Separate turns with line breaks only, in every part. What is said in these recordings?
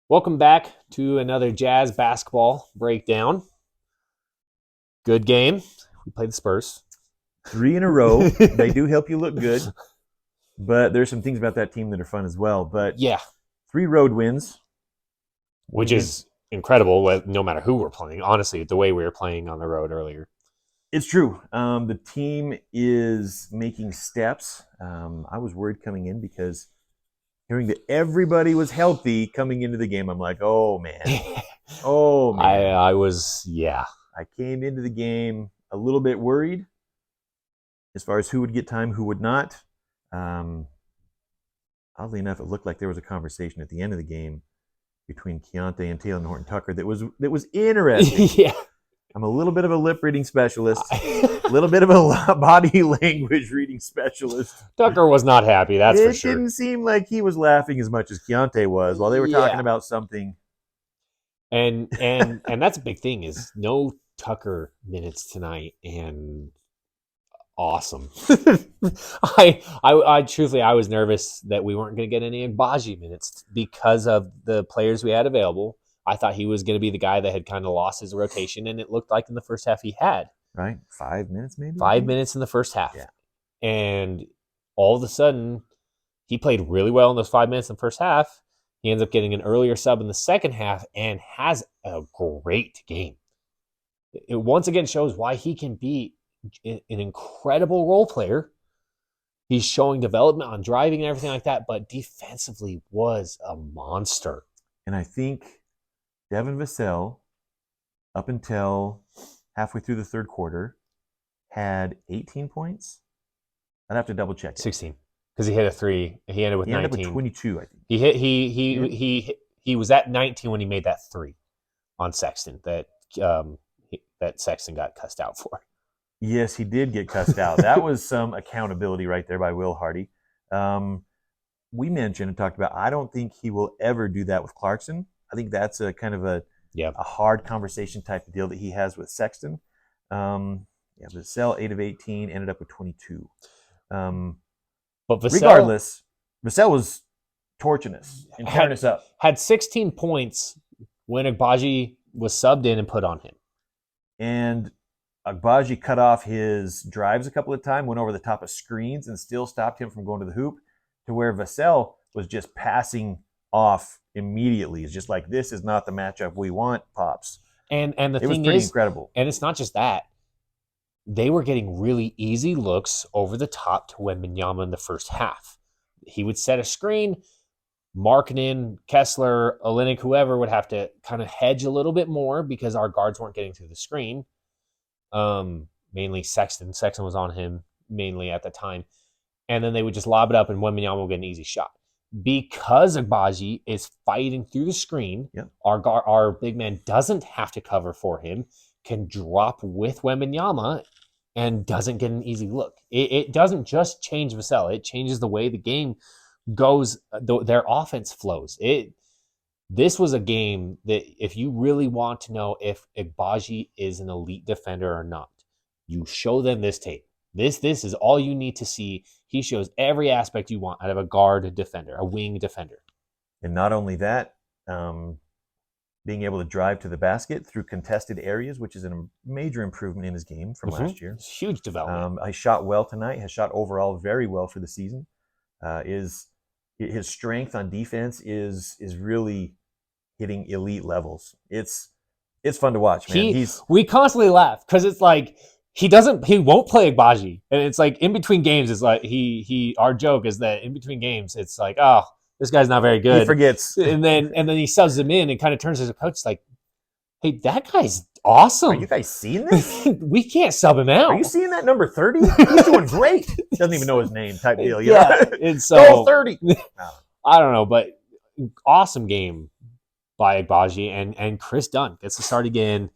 Welcome back to another Jazz basketball breakdown. Good game. We played the Spurs.
3 in a row. They do help you look good, but there's some things about that team that are fun as well. But
Yeah,
3 road wins.
which is incredible no matter who we're playing. Honestly, the way we were playing on the road earlier.
It's true. The team is making steps. I was worried coming in because hearing that everybody was healthy coming into the game, I'm like, oh man, oh man.
I was, yeah.
I came into the game a little bit worried as far as who would get time, who would not. Um, Oddly enough, it looked like there was a conversation at the end of the game between Keontae and Taylor Horton Tucker that was interesting.
Yeah.
I'm a little bit of a lip reading specialist, a little bit of a body language reading specialist.
Tucker was not happy, that's for
It
sure.
didn't seem like he was laughing as much as Keontae was while they were talking about something.
And that's a big thing is no Tucker minutes tonight, and awesome. I truthfully, I was nervous that we weren't going to get any Agbaji minutes because of the players we had available. I thought he was going to be the guy that had kind of lost his rotation, and it looked like in the first half he had.
Right? 5 minutes maybe?
5 minutes in the first half.
Yeah.
And all of a sudden, he played really well in those 5 minutes in the first half. He ends up getting an earlier sub in the second half and has a great game. It once again shows why he can be an incredible role player. He's showing development on driving and everything like that, but defensively was a monster.
And I think Devin Vassell, up until halfway through the third quarter, had 18 points. I'd have to double check it.
16, because he hit a three. He ended with 19.
He ended up with 22, I think.
He was at 19 when he made that three on Sexton that Sexton got cussed out for.
Yes, he did get cussed out. That was some accountability right there by Will Hardy. We mentioned and talked about, I don't think he will ever do that with Clarkson. I think that's a kind of a hard conversation type of deal that he has with Sexton. Vassell, 8 of 18, ended up with 22.
But Vassell,
regardless, Vassell was torching us and tearing us up.
Had 16 points when Agbaji was subbed in and put on him.
And Agbaji cut off his drives a couple of times, went over the top of screens, and still stopped him from going to the hoop, to where Vassell was just passing off immediately. It's just like, this is not the matchup we want, Pops.
And the
it was pretty incredible.
And it's not just that. They were getting really easy looks over the top to Wembenyama in the first half. He would set a screen. Markkanen, Kessler, Olynyk, whoever would have to kind of hedge a little bit more because our guards weren't getting through the screen. Mainly Sexton. Sexton was on him mainly at the time. And then they would just lob it up and Wembenyama would get an easy shot. Because Agbaji is fighting through the screen, our big man doesn't have to cover for him, can drop with Wembenyama and doesn't get an easy look. It doesn't just change Vassell. It changes the way the game goes, their offense flows. This was a game that if you really want to know if Agbaji is an elite defender or not, you show them this tape. This is all you need to see. He shows every aspect you want out of a guard defender, a wing defender.
And not only that, being able to drive to the basket through contested areas, which is a major improvement in his game from last year.
It's huge development.
I shot well tonight, has shot overall very well for the season. His strength on defense is really hitting elite levels. It's fun to watch, man.
We constantly laugh because it's like he won't play Agbaji, and it's like in between games, it's like our joke is that in between games, it's like, oh, this guy's not very good.
He forgets,
and then he subs him in and kind of turns to the coach like, hey, that guy's awesome.
Are you guys seeing this?
We can't sub him out.
Are you seeing that number 30? He's doing great. Doesn't even know his name type deal.
And so
30.
I don't know, but awesome game by Agbaji and Chris Dunn gets to start again.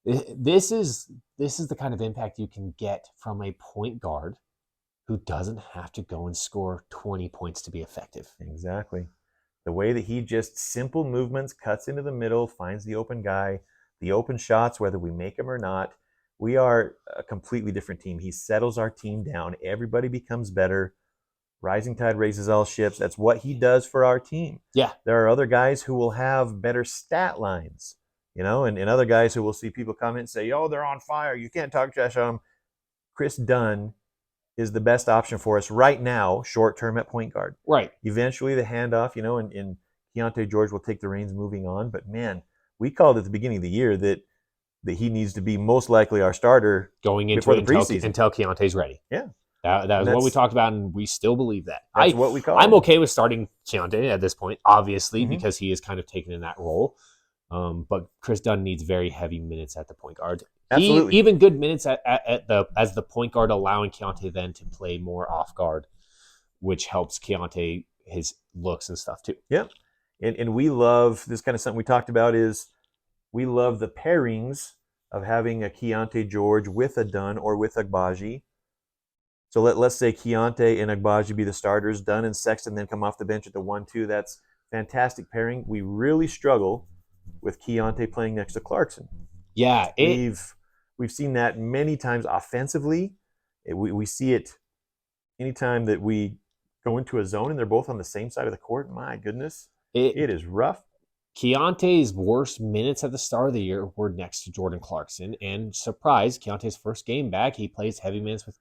This is the kind of impact you can get from a point guard who doesn't have to go and score 20 points to be effective.
Exactly. The way that he just simple movements, cuts into the middle, finds the open guy, the open shots, whether we make them or not. We are a completely different team. He settles our team down. Everybody becomes better. Rising tide raises all ships. That's what he does for our team.
Yeah.
There are other guys who will have better stat lines, and other guys who will see people comment and say, "Oh, they're on fire. You can't talk trash on them." Chris Dunn is the best option for us right now, short term at point guard.
Right.
Eventually, the handoff, and Keontae George will take the reins moving on. But man, we called at the beginning of the year that he needs to be most likely our starter
going into
before
it
the preseason
until Keontae's ready.
Yeah.
That was what we talked about, and we still believe that.
That's what we call
I'm
him.
okay with starting Keontae at this point, obviously,
Mhm.
because he is kind of taken in that role. But Chris Dunn needs very heavy minutes at the point guard.
Absolutely.
Even good minutes as the point guard, allowing Keontae then to play more off guard, which helps Keontae his looks and stuff too.
Yeah. And we love this kind of something we talked about is we love the pairings of having a Keontae George with a Dunn or with Agbaji. So let's say Keontae and Agbaji be the starters, Dunn and Sexton then come off the bench at the 1-2. That's fantastic pairing. We really struggle with Keontae playing next to Clarkson.
Yeah.
We've seen that many times offensively. We see it anytime that we go into a zone and they're both on the same side of the court. My goodness, it is rough.
Keontae's worst minutes at the start of the year were next to Jordan Clarkson. And surprise, Keontae's first game back, he plays heavy minutes with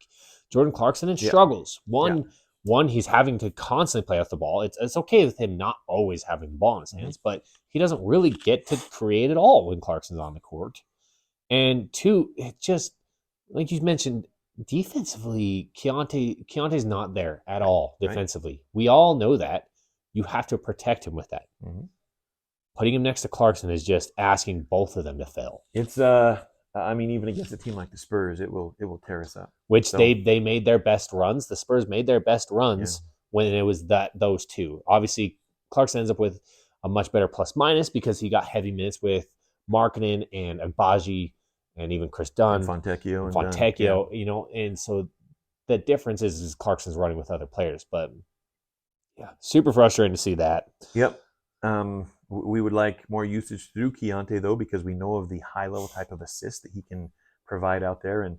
Jordan Clarkson and struggles. One, he's having to constantly play off the ball. It's okay with him not always having the ball in his hands, but he doesn't really get to create at all when Clarkson's on the court. And two, it just, like you mentioned, defensively, Keontae's not there at all defensively. Right. We all know that. You have to protect him with that. Mm-hmm. Putting him next to Clarkson is just asking both of them to fail.
It's even against a team like the Spurs, it will tear us up.
Which they made their best runs. The Spurs made their best runs when it was those two. Obviously, Clarkson ends up with a much better plus minus because he got heavy minutes with Markkanen and Agbaji and even Chris Dunn,
and Fontecchio,
and so the difference is Clarkson's running with other players. But yeah, super frustrating to see that.
Yep. We would like more usage through Keontae, though, because we know of the high-level type of assist that he can provide out there, and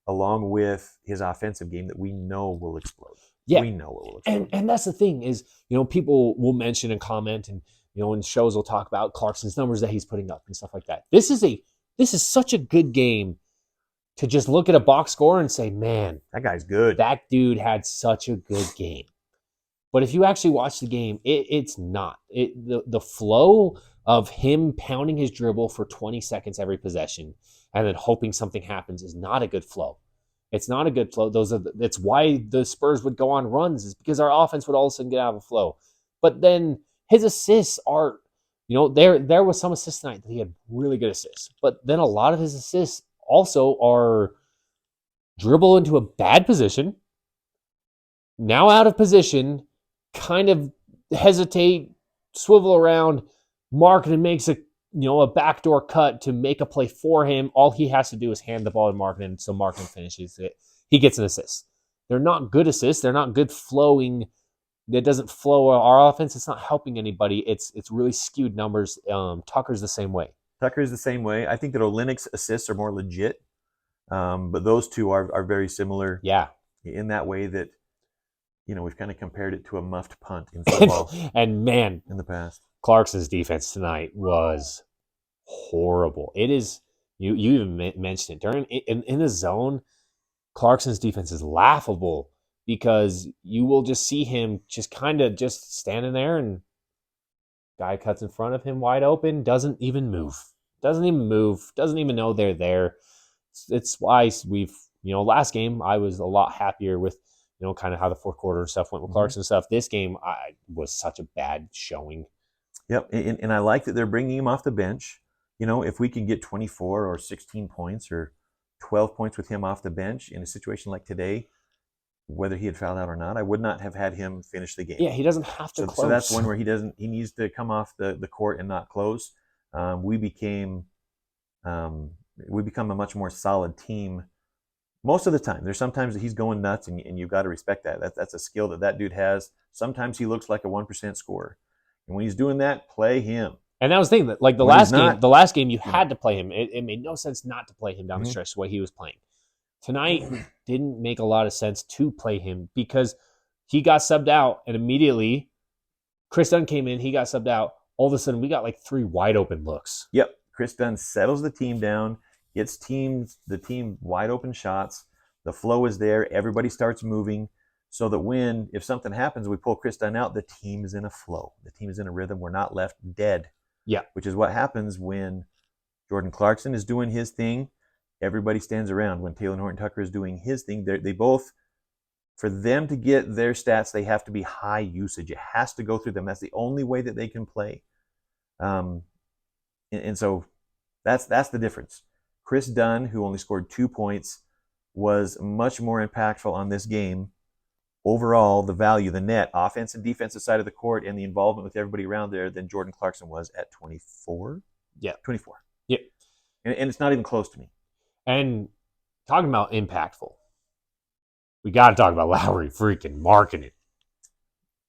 along with his offensive game that we know will explode.
Yeah.
We know it will explode.
And that's the thing is, people will mention and comment, and, in shows will talk about Clarkson's numbers that he's putting up and stuff like that. This is such a good game to just look at a box score and say, man,
that guy's good.
That dude had such a good game. But if you actually watch the game, it's not. The flow of him pounding his dribble for 20 seconds every possession and then hoping something happens is not a good flow. It's not a good flow. That's why the Spurs would go on runs, is because our offense would all of a sudden get out of a flow. But then his assists are, there was some assists tonight that he had really good assists. But then a lot of his assists also are dribble into a bad position, now out of position, kind of hesitate, swivel around. Markkanen makes a backdoor cut to make a play for him. All he has to do is hand the ball to Markkanen, so Markkanen finishes it. He gets an assist. They're not good assists. They're not good flowing. It doesn't flow our offense. It's not helping anybody. It's really skewed numbers. Tucker's the same way.
I think that Olynyk's assists are more legit, but those two are very similar.
Yeah,
in that way that. We've kind of compared it to a muffed punt in football.
And man,
in the past,
Clarkson's defense tonight was horrible. It is, you even mentioned it, in the zone, Clarkson's defense is laughable because you will just see him just kind of just standing there and guy cuts in front of him wide open, doesn't even move, doesn't even know they're there. It's why we've, last game I was a lot happier with kind of how the fourth quarter and stuff went with Clarkson and stuff. This game was such a bad showing.
Yep, and I like that they're bringing him off the bench. If we can get 24 or 16 points or 12 points with him off the bench in a situation like today, whether he had fouled out or not, I would not have had him finish the game.
Yeah, he doesn't have to close.
So that's one where he needs to come off the court and not close. We become a much more solid team. Most of the time. There's sometimes that he's going nuts, and you've got to respect that. That's a skill that dude has. Sometimes he looks like a 1% scorer. And when he's doing that, play him.
And that was the thing, that like the last game you had to play him. It made no sense not to play him down the stretch the way he was playing. Tonight didn't make a lot of sense to play him because He got subbed out, and immediately Chris Dunn came in. He got subbed out. All of a sudden, we got like 3 wide open looks.
Yep. Chris Dunn settles the team down, gets the team wide open shots. The flow is there. Everybody starts moving so that if something happens, we pull Chris Dunn out, the team is in a flow. The team is in a rhythm. We're not left dead.
Yeah.
Which is what happens when Jordan Clarkson is doing his thing. Everybody stands around. When Taylor Horton-Tucker is doing his thing, they both, for them to get their stats, they have to be high usage. It has to go through them. That's the only way that they can play. And so that's the difference. Chris Dunn, who only scored 2 points, was much more impactful on this game. Overall, the value, the net, offense and defensive side of the court, and the involvement with everybody around there than Jordan Clarkson was at 24.
Yeah.
24.
Yeah.
And it's not even close to me.
And talking about impactful, we got to talk about Lauri freaking Markkanen.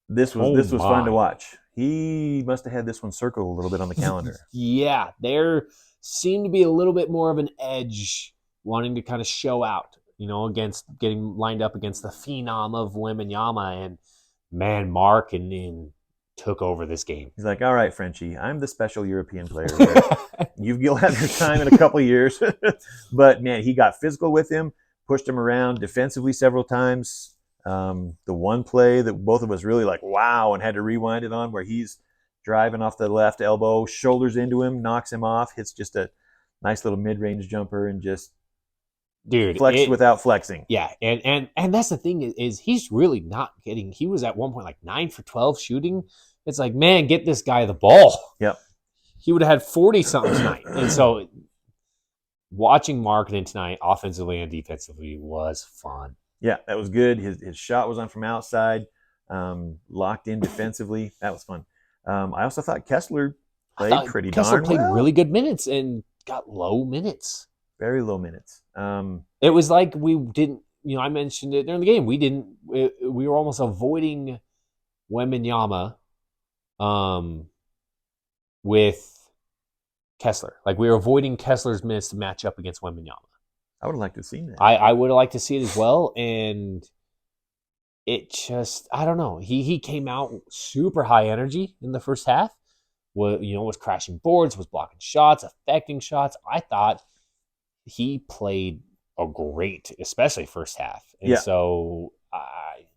This was fun to watch. He must have had this one circled a little bit on the calendar.
Yeah, there seemed to be a little bit more of an edge wanting to kind of show out, against getting lined up against the phenom of Wembenyama, and man, Markkanen took over this game.
He's like, all right, Frenchie, I'm the special European player. You'll have your time in a couple of years. But man, he got physical with him, pushed him around defensively several times. The one play that both of us really like, wow, and had to rewind it on, where he's driving off the left elbow, shoulders into him, knocks him off, hits just a nice little mid-range jumper, and just flexed without flexing.
Yeah, and that's the thing is he's really not getting. He was at one point like 9 for 12 shooting. It's like, man, get this guy the ball.
Yep.
He would have had 40-something tonight. And so watching Markkanen tonight, offensively and defensively, was fun.
Yeah, that was good. His shot was on from outside, locked in defensively. That was fun. I also thought Kessler played pretty darn well.
Kessler played really good minutes and got low minutes.
Very low minutes.
It was like we didn't, I mentioned it during the game. We were almost avoiding Wembenyama with Kessler. Like, we were avoiding Kessler's minutes to match up against Wembenyama.
I would have liked to have seen that.
I would have liked to see it as well. And it just, I don't know. He came out super high energy in the first half. Was crashing boards, was blocking shots, affecting shots. I thought he played a great, especially first half. And so I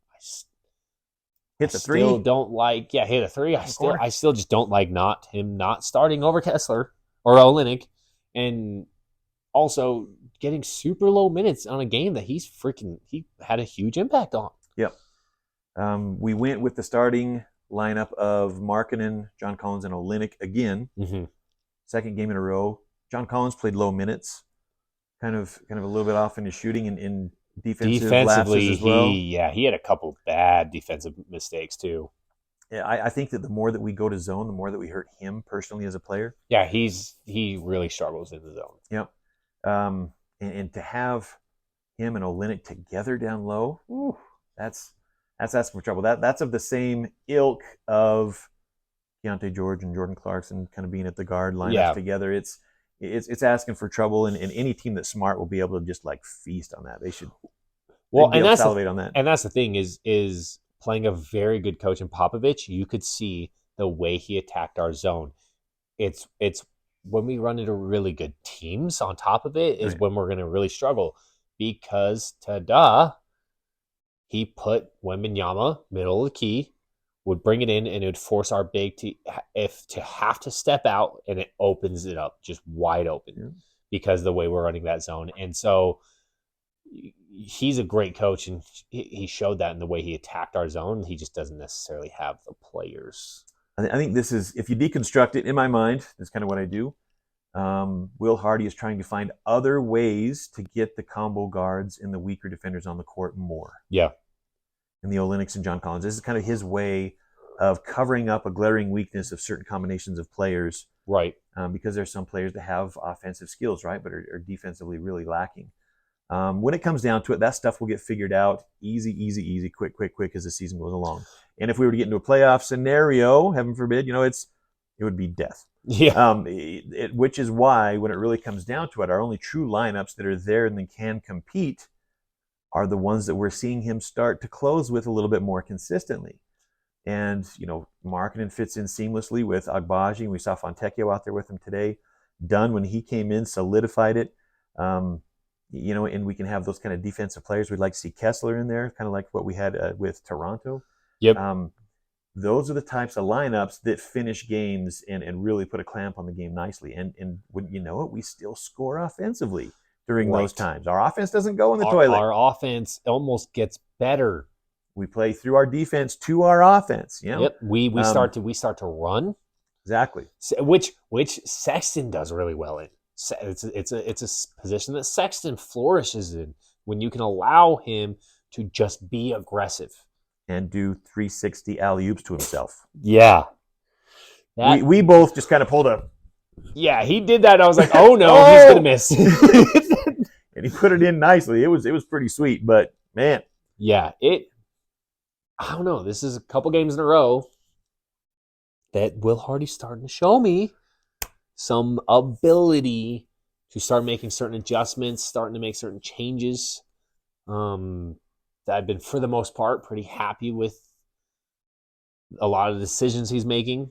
hit the three.
Still don't like, hit a three. I still just don't like him not starting over Kessler or Olynyk, and also getting super low minutes on a game that he had a huge impact on.
Yep. We went with the starting lineup of Markkanen, John Collins, and Olynyk again.
Mm-hmm.
Second game in a row. John Collins played low minutes, kind of a little bit off in his shooting and in defensively lapses as well.
He had a couple bad defensive mistakes too.
Yeah, I think that the more that we go to zone, the more that we hurt him personally as a player.
Yeah, he really struggles in the zone.
Yep. And to have him and Olynyk together down low, that's asking for trouble. That's of the same ilk of Keontae George and Jordan Clarkson kind of being at the guard lineup together. It's asking for trouble, and any team that's smart will be able to just like feast on that. They should salivate on that.
And that's the thing is playing a very good coach in Popovich, you could see the way he attacked our zone. It's when we run into really good teams on top of it is when we're going to really struggle, because he put Wembenyama middle of the key, would bring it in, and it would force our big to have to step out, and it opens it up just wide open because of the way we're running that zone. And so he's a great coach, and he showed that in the way he attacked our zone. He just doesn't necessarily have the players.
I think this is, if you deconstruct it, in my mind, that's kind of what I do. Will Hardy is trying to find other ways to get the combo guards and the weaker defenders on the court more.
Yeah.
And the Olynyks and John Collins. This is kind of his way of covering up a glaring weakness of certain combinations of players.
Right.
Because there's some players that have offensive skills, right, but are defensively really lacking. When it comes down to it, that stuff will get figured out easy, quick as the season goes along. And if we were to get into a playoff scenario, heaven forbid, it would be death.
Yeah.
Which is why, when it really comes down to it, our only true lineups that are there and that can compete are the ones that we're seeing him start to close with a little bit more consistently. And, Markkanen fits in seamlessly with Agbaji. We saw Fontecchio out there with him today. Dunn, when he came in, solidified it. And we can have those kind of defensive players. We'd like to see Kessler in there, kind of like what we had with Toronto.
Yep.
Those are the types of lineups that finish games and really put a clamp on the game nicely. And wouldn't you know it, we still score offensively during those times. Our offense doesn't go in the toilet.
Our offense almost gets better.
We play through our defense to our offense.
Yep. We start to run.
Exactly.
Which Sexton does really well in. It's a position that Sexton flourishes in when you can allow him to just be aggressive
and do 360 alley-oops to himself.
Yeah.
We both just kind of pulled a...
Yeah, he did that. I was like, oh no, he's going to miss.
And he put it in nicely. It was pretty sweet, but man.
Yeah, I don't know. This is a couple games in a row that Will Hardy's starting to show me some ability to start making certain adjustments, starting to make certain changes. I've been, for the most part, pretty happy with a lot of the decisions he's making.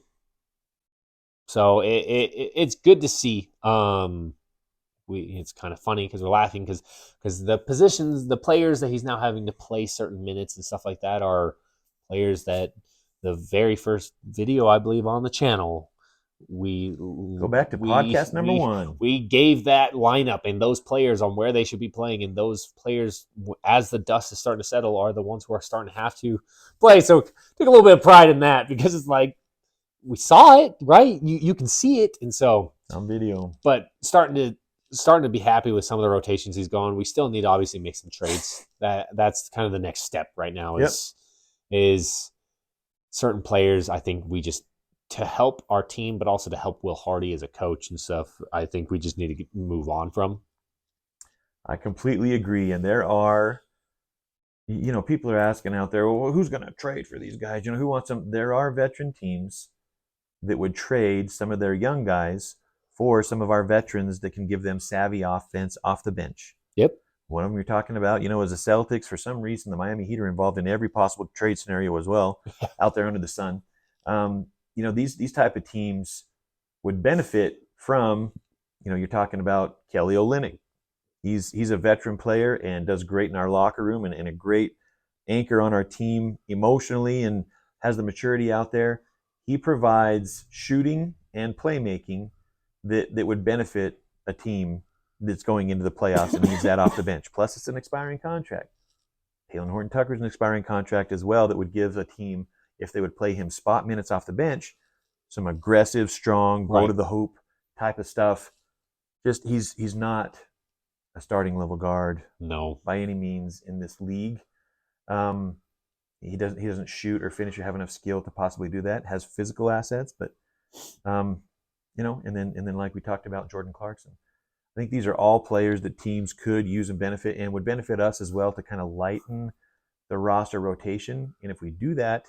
So it's good to see. It's kind of funny because we're laughing because the players that he's now having to play certain minutes and stuff like that are players that the very first video, I believe, on the channel, we
go back to podcast number 1.
We gave that lineup and those players on where they should be playing, and those players, as the dust is starting to settle, are the ones who are starting to have to play. So take a little bit of pride in that because it's like we saw it, right? You can see it, and so
on video.
But starting to be happy with some of the rotations he's going. We still need to obviously make some trades. That's kind of the next step right now. Is certain players. I think we just, to help our team, but also to help Will Hardy as a coach and stuff, I think we just need to move on from.
I completely agree. And there are, people are asking out there, well, who's going to trade for these guys? Who wants them? There are veteran teams that would trade some of their young guys for some of our veterans that can give them savvy offense off the bench.
Yep.
One of them you're talking about, is the Celtics. For some reason, the Miami Heat are involved in every possible trade scenario as well out there under the sun. These type of teams would benefit from, you're talking about Kelly Olynyk. He's a veteran player and does great in our locker room and a great anchor on our team emotionally and has the maturity out there. He provides shooting and playmaking that would benefit a team that's going into the playoffs and needs that off the bench. Plus, it's an expiring contract. Talen Horton-Tucker's an expiring contract as well that would give a team, if they would play him spot minutes off the bench, some aggressive, strong, go to the hoop type of stuff. Just he's not a starting level guard,
no,
by any means in this league. He doesn't shoot or finish or have enough skill to possibly do that. Has physical assets, but and then like we talked about, Jordan Clarkson. I think these are all players that teams could use and benefit, and would benefit us as well to kind of lighten the roster rotation. And if we do that,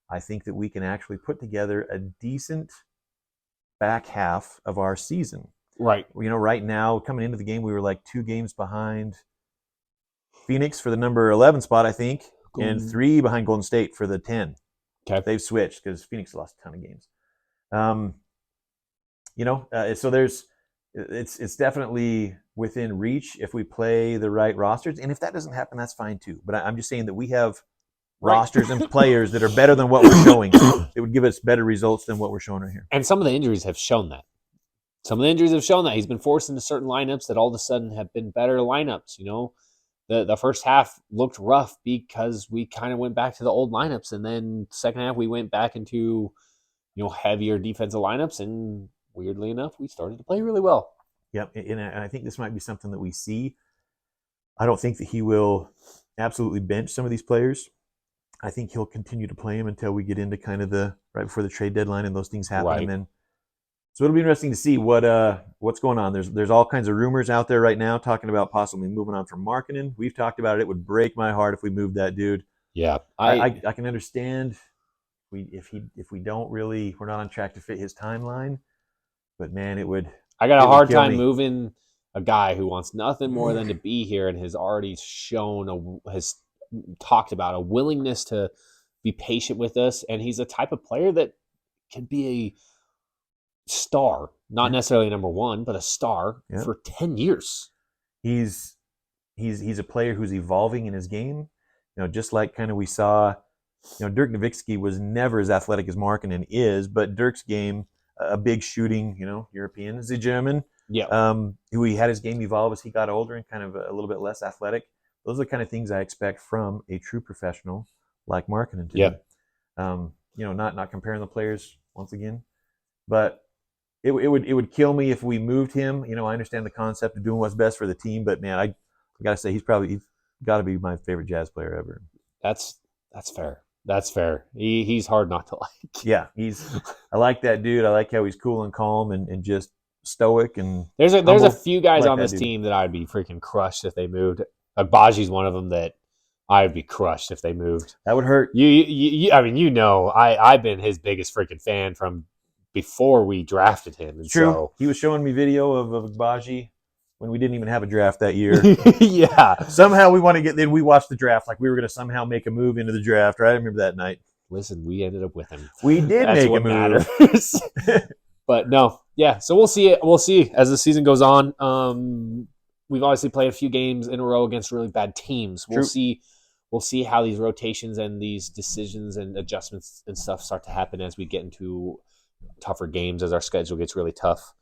I think that we can actually put together a decent back half of our season.
Right.
Right now, coming into the game, we were like 2 games behind Phoenix for the number 11 spot, I think, and 3 behind Golden State for the 10.
Okay.
They've switched because Phoenix lost a ton of games. So it's definitely within reach if we play the right rosters. And if that doesn't happen, that's fine too. But I'm just saying that we have rosters and players that are better than what we're showing. It would give us better results than what we're showing right here.
And some of the injuries have shown that. He's been forced into certain lineups that all of a sudden have been better lineups. The first half looked rough because we kind of went back to the old lineups, and then second half we went back into heavier defensive lineups, and weirdly enough, we started to play really well.
Yep, and I think this might be something that we see. I don't think that he will absolutely bench some of these players. I think he'll continue to play them until we get into kind of the right before the trade deadline and those things happen. Right. And then, so it'll be interesting to see what's going on. There's all kinds of rumors out there right now talking about possibly moving on from Markkanen. We've talked about it. It would break my heart if we moved that dude.
Yeah,
I can understand if we don't we're not on track to fit his timeline. But man, it would.
I got a hard time moving a guy who wants nothing more than to be here and has already has talked about a willingness to be patient with us. And he's a type of player that can be a star, not necessarily number one, but a star for 10 years.
He's a player who's evolving in his game. Just like kind of we saw, Dirk Nowitzki was never as athletic as Markkanen is, but Dirk's game, a big shooting, European, is a German.
Yeah.
Who he had his game evolve as he got older and kind of a little bit less athletic. Those are the kind of things I expect from a true professional like Markkanen to do. Not comparing the players once again, but it would kill me if we moved him. I understand the concept of doing what's best for the team, but man, I gotta say he's got to be my favorite Jazz player ever.
That's fair. That's fair. He's hard not to like.
Yeah, I like that dude. I like how he's cool and calm and just stoic. And
there's a few guys on this team that I'd be freaking crushed if they moved. Agbaji's one of them that I'd be crushed if they moved.
That would hurt.
I mean, I've been his biggest freaking fan from before we drafted him. And
True.
So,
he was showing me video of Agbaji when we didn't even have a draft that year.
Yeah.
Somehow we want to then we watched the draft like we were going to somehow make a move into the draft, right? I remember that night.
Listen, we ended up with him.
We did make a move.
But no, yeah. So we'll see it. We'll see as the season goes on. We've obviously played a few games in a row against really bad teams. We'll see. We'll see how these rotations and these decisions and adjustments and stuff start to happen as we get into tougher games, as our schedule gets really tough.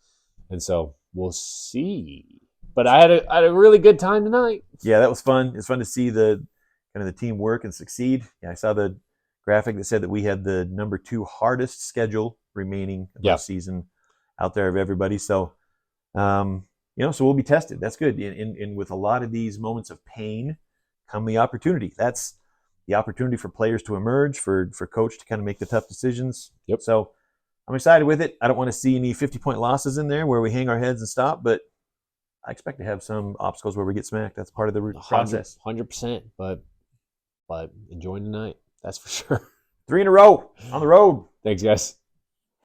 And so we'll see. But I had a really good time tonight.
Yeah, that was fun. It's fun to see the kind of the team work and succeed. Yeah, I saw the graphic that said that we had the number 2 hardest schedule remaining of the season out there of everybody. So, so we'll be tested. That's good. And with a lot of these moments of pain come the opportunity. That's the opportunity for players to emerge, for coach to kind of make the tough decisions.
Yep.
So I'm excited with it. I don't want to see any 50-point losses in there where we hang our heads and stop, but I expect to have some obstacles where we get smacked. That's part of the process.
100%. But enjoying the night. That's for sure.
3 in a row on the road.
Thanks, guys.